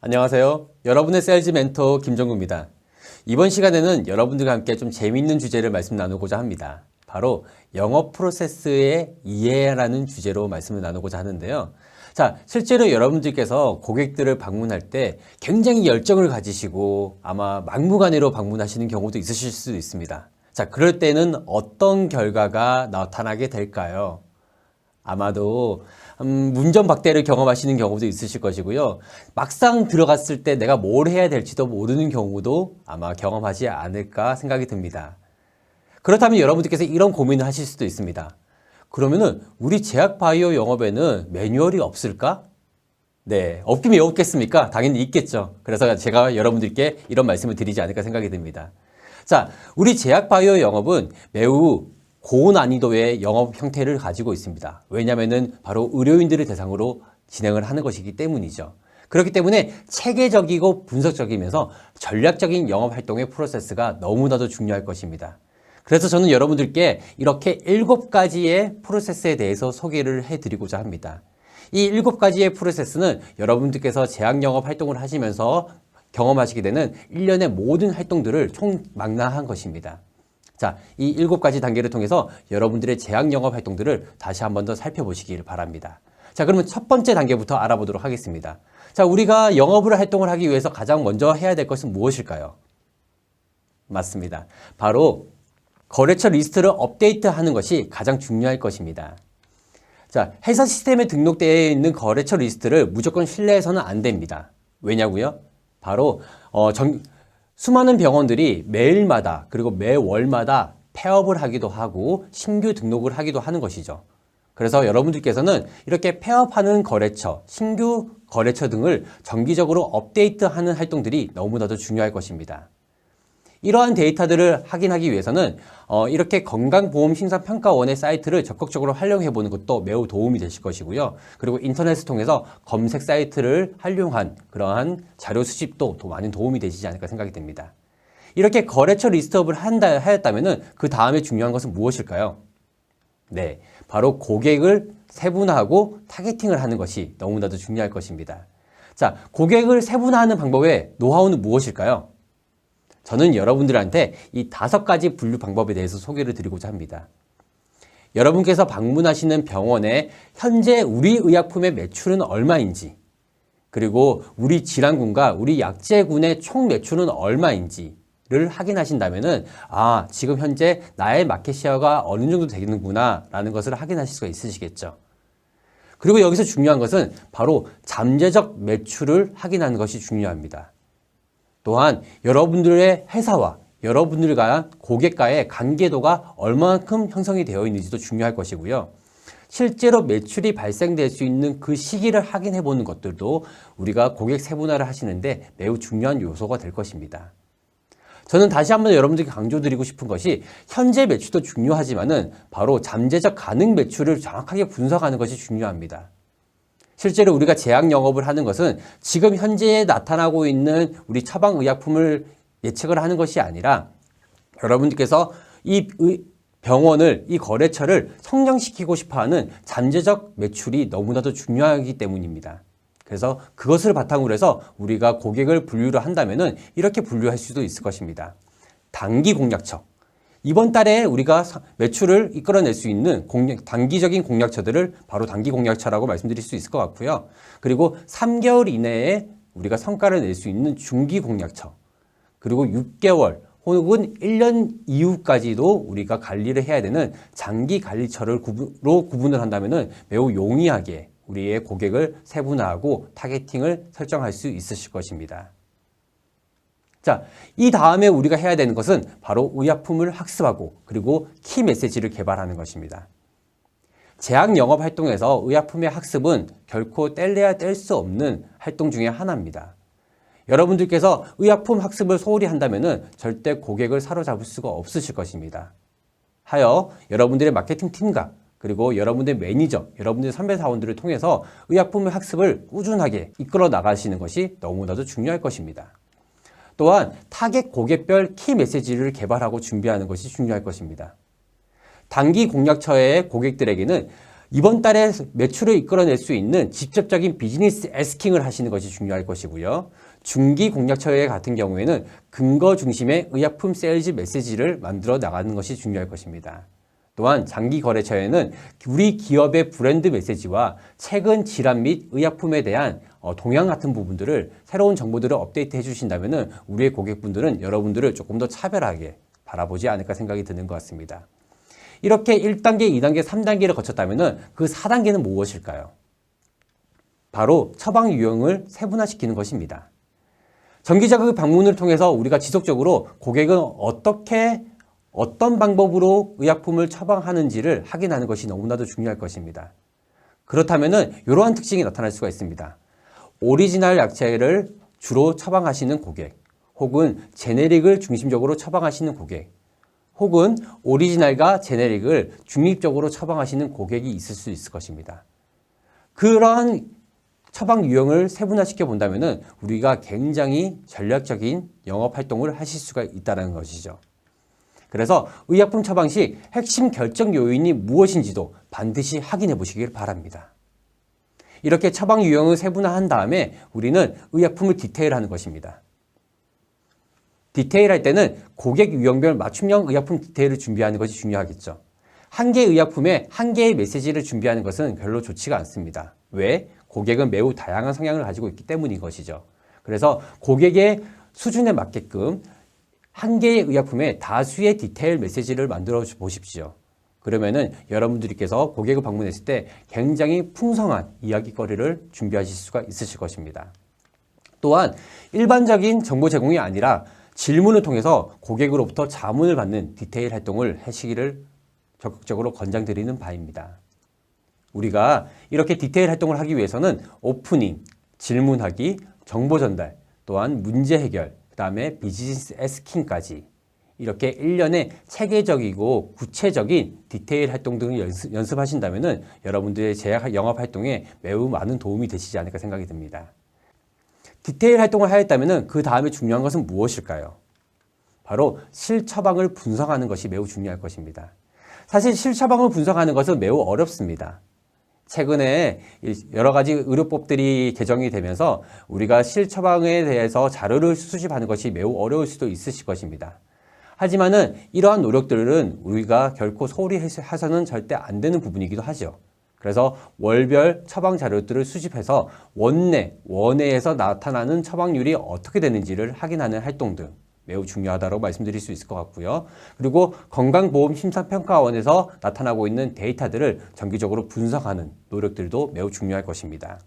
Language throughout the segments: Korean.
안녕하세요. 여러분의 세일즈 멘토 김정구입니다. 이번 시간에는 여러분들과 함께 좀 재미있는 주제를 말씀 나누고자 합니다. 바로 영업 프로세스의 이해라는 주제로 말씀을 나누고자 하는데요. 자, 실제로 여러분들께서 고객들을 방문할 때 굉장히 열정을 가지시고 아마 막무가내로 방문하시는 경우도 있으실 수 있습니다. 자, 그럴 때는 어떤 결과가 나타나게 될까요? 아마도 문전박대를 경험하시는 경우도 있으실 것이고요. 막상 들어갔을 때 내가 뭘 해야 될지도 모르는 경우도 아마 경험하지 않을까 생각이 듭니다. 그렇다면 여러분들께서 이런 고민을 하실 수도 있습니다. 그러면은 우리 제약바이오 영업에는 매뉴얼이 없을까? 네, 없긴 왜 없겠습니까? 당연히 있겠죠. 그래서 제가 여러분들께 이런 말씀을 드리지 않을까 생각이 듭니다. 자, 우리 제약바이오 영업은 매우 고난이도의 영업 형태를 가지고 있습니다. 왜냐하면 바로 의료인들을 대상으로 진행을 하는 것이기 때문이죠. 그렇기 때문에 체계적이고 분석적이면서 전략적인 영업 활동의 프로세스가 너무나도 중요할 것입니다. 그래서 저는 여러분들께 이렇게 7가지의 프로세스에 대해서 소개를 해드리고자 합니다. 이 7가지의 프로세스는 여러분들께서 제약 영업 활동을 하시면서 경험하시게 되는 일련의 모든 활동들을 총망라한 것입니다. 자, 이 7가지 단계를 통해서 여러분들의 제약 영업 활동들을 다시 한 번 더 살펴보시길 바랍니다. 자, 그러면 첫 번째 단계부터 알아보도록 하겠습니다. 자, 우리가 영업을 활동을 하기 위해서 가장 먼저 해야 될 것은 무엇일까요? 맞습니다. 바로 거래처 리스트를 업데이트하는 것이 가장 중요할 것입니다. 자, 회사 시스템에 등록되어 있는 거래처 리스트를 무조건 신뢰해서는 안 됩니다. 왜냐고요? 바로 수많은 병원들이 매일마다 그리고 매월마다 폐업을 하기도 하고 신규 등록을 하기도 하는 것이죠. 그래서 여러분들께서는 이렇게 폐업하는 거래처, 신규 거래처 등을 정기적으로 업데이트하는 활동들이 너무나도 중요할 것입니다. 이러한 데이터들을 확인하기 위해서는 이렇게 건강보험심사평가원의 사이트를 적극적으로 활용해 보는 것도 매우 도움이 되실 것이고요. 그리고 인터넷을 통해서 검색 사이트를 활용한 그러한 자료 수집도 많은 도움이 되시지 않을까 생각이 됩니다. 이렇게 거래처 리스트업을 하였다면 그 다음에 중요한 것은 무엇일까요? 네, 바로 고객을 세분화하고 타겟팅을 하는 것이 너무나도 중요할 것입니다. 자, 고객을 세분화하는 방법의 노하우는 무엇일까요? 저는 여러분들한테 이 5가지 분류 방법에 대해서 소개를 드리고자 합니다. 여러분께서 방문하시는 병원의 현재 우리 의약품의 매출은 얼마인지, 그리고 우리 질환군과 우리 약제군의 총 매출은 얼마인지를 확인하신다면은 지금 현재 나의 마켓시어가 어느 정도 되는구나 라는 것을 확인하실 수가 있으시겠죠. 그리고 여기서 중요한 것은 바로 잠재적 매출을 확인하는 것이 중요합니다. 또한 여러분들의 회사와 여러분들과 고객과의 관계도가 얼마만큼 형성이 되어 있는지도 중요할 것이고요. 실제로 매출이 발생될 수 있는 그 시기를 확인해 보는 것들도 우리가 고객 세분화를 하시는데 매우 중요한 요소가 될 것입니다. 저는 다시 한번 여러분들께 강조드리고 싶은 것이 현재 매출도 중요하지만은 바로 잠재적 가능 매출을 정확하게 분석하는 것이 중요합니다. 실제로 우리가 제약 영업을 하는 것은 지금 현재에 나타나고 있는 우리 처방의약품을 예측을 하는 것이 아니라 여러분들께서 이 병원을, 이 거래처를 성장시키고 싶어하는 잠재적 매출이 너무나도 중요하기 때문입니다. 그래서 그것을 바탕으로 해서 우리가 고객을 분류를 한다면은 이렇게 분류할 수도 있을 것입니다. 단기 공략처. 이번 달에 우리가 매출을 이끌어낼 수 있는 단기적인 공략처들을 바로 단기 공략처라고 말씀드릴 수 있을 것 같고요. 그리고 3개월 이내에 우리가 성과를 낼 수 있는 중기 공략처, 그리고 6개월 혹은 1년 이후까지도 우리가 관리를 해야 되는 장기 관리처로 구분을 한다면 매우 용이하게 우리의 고객을 세분화하고 타겟팅을 설정할 수 있으실 것입니다. 자, 이 다음에 우리가 해야 되는 것은 바로 의약품을 학습하고 그리고 키 메시지를 개발하는 것입니다. 제약 영업 활동에서 의약품의 학습은 결코 뗄래야 뗄 수 없는 활동 중에 하나입니다. 여러분들께서 의약품 학습을 소홀히 한다면 절대 고객을 사로잡을 수가 없으실 것입니다. 하여 여러분들의 마케팅 팀과 그리고 여러분들의 매니저, 여러분들의 선배 사원들을 통해서 의약품의 학습을 꾸준하게 이끌어 나가시는 것이 너무나도 중요할 것입니다. 또한 타겟 고객별 키 메시지를 개발하고 준비하는 것이 중요할 것입니다. 단기 공략처의 고객들에게는 이번 달에 매출을 이끌어낼 수 있는 직접적인 비즈니스 에스킹을 하시는 것이 중요할 것이고요. 중기 공략처회 같은 경우에는 근거 중심의 의약품 세일즈 메시지를 만들어 나가는 것이 중요할 것입니다. 또한 장기 거래처에는 우리 기업의 브랜드 메시지와 최근 질환 및 의약품에 대한 동향 같은 부분들을 새로운 정보들을 업데이트 해주신다면 우리의 고객분들은 여러분들을 조금 더 차별하게 바라보지 않을까 생각이 드는 것 같습니다. 이렇게 1단계, 2단계, 3단계를 거쳤다면 그 4단계는 무엇일까요? 바로 처방 유형을 세분화시키는 것입니다. 정기적인 방문을 통해서 우리가 지속적으로 고객은 어떤 방법으로 의약품을 처방하는지를 확인하는 것이 너무나도 중요할 것입니다. 그렇다면 이러한 특징이 나타날 수가 있습니다. 오리지널 약제를 주로 처방하시는 고객, 혹은 제네릭을 중심적으로 처방하시는 고객, 혹은 오리지널과 제네릭을 중립적으로 처방하시는 고객이 있을 수 있을 것입니다. 그러한 처방 유형을 세분화시켜 본다면 우리가 굉장히 전략적인 영업 활동을 하실 수가 있다는 것이죠. 그래서 의약품 처방 시 핵심 결정 요인이 무엇인지도 반드시 확인해 보시길 바랍니다. 이렇게 처방 유형을 세분화한 다음에 우리는 의약품을 디테일하는 것입니다. 디테일할 때는 고객 유형별 맞춤형 의약품 디테일을 준비하는 것이 중요하겠죠. 한 개의 의약품에 한 개의 메시지를 준비하는 것은 별로 좋지가 않습니다. 왜? 고객은 매우 다양한 성향을 가지고 있기 때문인 것이죠. 그래서 고객의 수준에 맞게끔 한 개의 의약품에 다수의 디테일 메시지를 만들어 보십시오. 그러면은 여러분들께서 고객을 방문했을 때 굉장히 풍성한 이야기거리를 준비하실 수가 있으실 것입니다. 또한 일반적인 정보 제공이 아니라 질문을 통해서 고객으로부터 자문을 받는 디테일 활동을 하시기를 적극적으로 권장드리는 바입니다. 우리가 이렇게 디테일 활동을 하기 위해서는 오프닝, 질문하기, 정보 전달, 또한 문제 해결, 그 다음에 비즈니스 에스킹까지 이렇게 1년에 체계적이고 구체적인 디테일 활동 등을 연습하신다면 여러분들의 영업 활동에 매우 많은 도움이 되시지 않을까 생각이 듭니다. 디테일 활동을 하였다면 그 다음에 중요한 것은 무엇일까요? 바로 실처방을 분석하는 것이 매우 중요할 것입니다. 사실 실처방을 분석하는 것은 매우 어렵습니다. 최근에 여러 가지 의료법들이 개정이 되면서 우리가 실처방에 대해서 자료를 수집하는 것이 매우 어려울 수도 있으실 것입니다. 하지만은 이러한 노력들은 우리가 결코 소홀히 해서는 절대 안 되는 부분이기도 하죠. 그래서 월별 처방 자료들을 수집해서 원내에서 나타나는 처방률이 어떻게 되는지를 확인하는 활동 등 매우 중요하다고 말씀드릴 수 있을 것 같고요. 그리고 건강보험심사평가원에서 나타나고 있는 데이터들을 정기적으로 분석하는 노력들도 매우 중요할 것입니다.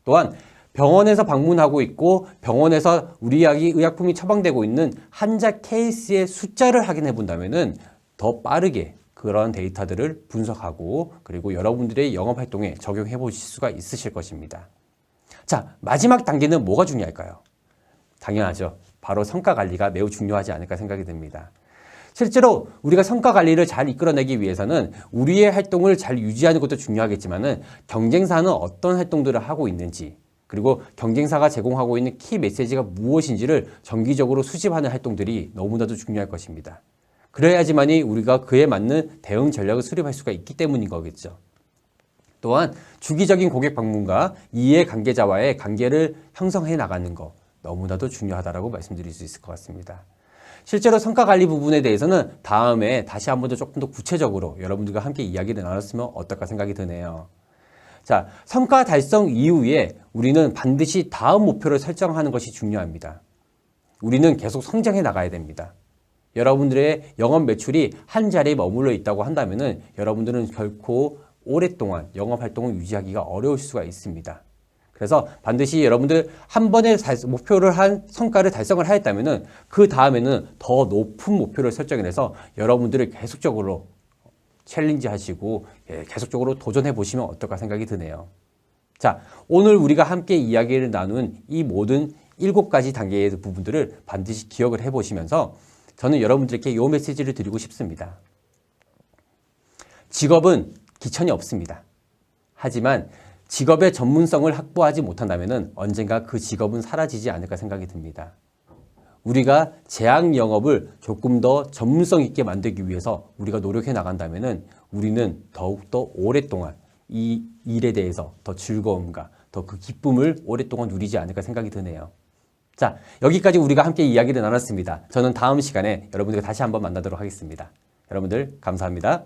또한 병원에서 방문하고 있고 병원에서 우리 의약품이 처방되고 있는 환자 케이스의 숫자를 확인해 본다면 더 빠르게 그런 데이터들을 분석하고 그리고 여러분들의 영업활동에 적용해 보실 수가 있으실 것입니다. 자, 마지막 단계는 뭐가 중요할까요? 당연하죠. 바로 성과 관리가 매우 중요하지 않을까 생각이 듭니다. 실제로 우리가 성과 관리를 잘 이끌어내기 위해서는 우리의 활동을 잘 유지하는 것도 중요하겠지만 경쟁사는 어떤 활동들을 하고 있는지 그리고 경쟁사가 제공하고 있는 키 메시지가 무엇인지를 정기적으로 수집하는 활동들이 너무나도 중요할 것입니다. 그래야지만이 우리가 그에 맞는 대응 전략을 수립할 수가 있기 때문인 거겠죠. 또한 주기적인 고객 방문과 이해 관계자와의 관계를 형성해 나가는 것 너무나도 중요하다고 말씀드릴 수 있을 것 같습니다. 실제로 성과 관리 부분에 대해서는 다음에 다시 한번 더 조금 더 구체적으로 여러분들과 함께 이야기를 나눴으면 어떨까 생각이 드네요. 자, 성과 달성 이후에 우리는 반드시 다음 목표를 설정하는 것이 중요합니다. 우리는 계속 성장해 나가야 됩니다. 여러분들의 영업 매출이 한 자리에 머물러 있다고 한다면 여러분들은 결코 오랫동안 영업 활동을 유지하기가 어려울 수가 있습니다. 그래서 반드시 여러분들 한 번에 목표를 한 성과를 달성을 하였다면 그 다음에는 더 높은 목표를 설정해서 여러분들을 계속적으로 챌린지 하시고 계속적으로 도전해 보시면 어떨까 생각이 드네요. 자, 오늘 우리가 함께 이야기를 나눈 이 모든 7가지 단계의 부분들을 반드시 기억을 해 보시면서 저는 여러분들께 이 메시지를 드리고 싶습니다. 직업은 기천이 없습니다. 하지만 직업의 전문성을 확보하지 못한다면 언젠가 그 직업은 사라지지 않을까 생각이 듭니다. 우리가 제약 영업을 조금 더 전문성 있게 만들기 위해서 우리가 노력해 나간다면은 우리는 더욱더 오랫동안 이 일에 대해서 더 즐거움과 더 그 기쁨을 오랫동안 누리지 않을까 생각이 드네요. 자, 여기까지 우리가 함께 이야기를 나눴습니다. 저는 다음 시간에 여러분들과 다시 한번 만나도록 하겠습니다. 여러분들 감사합니다.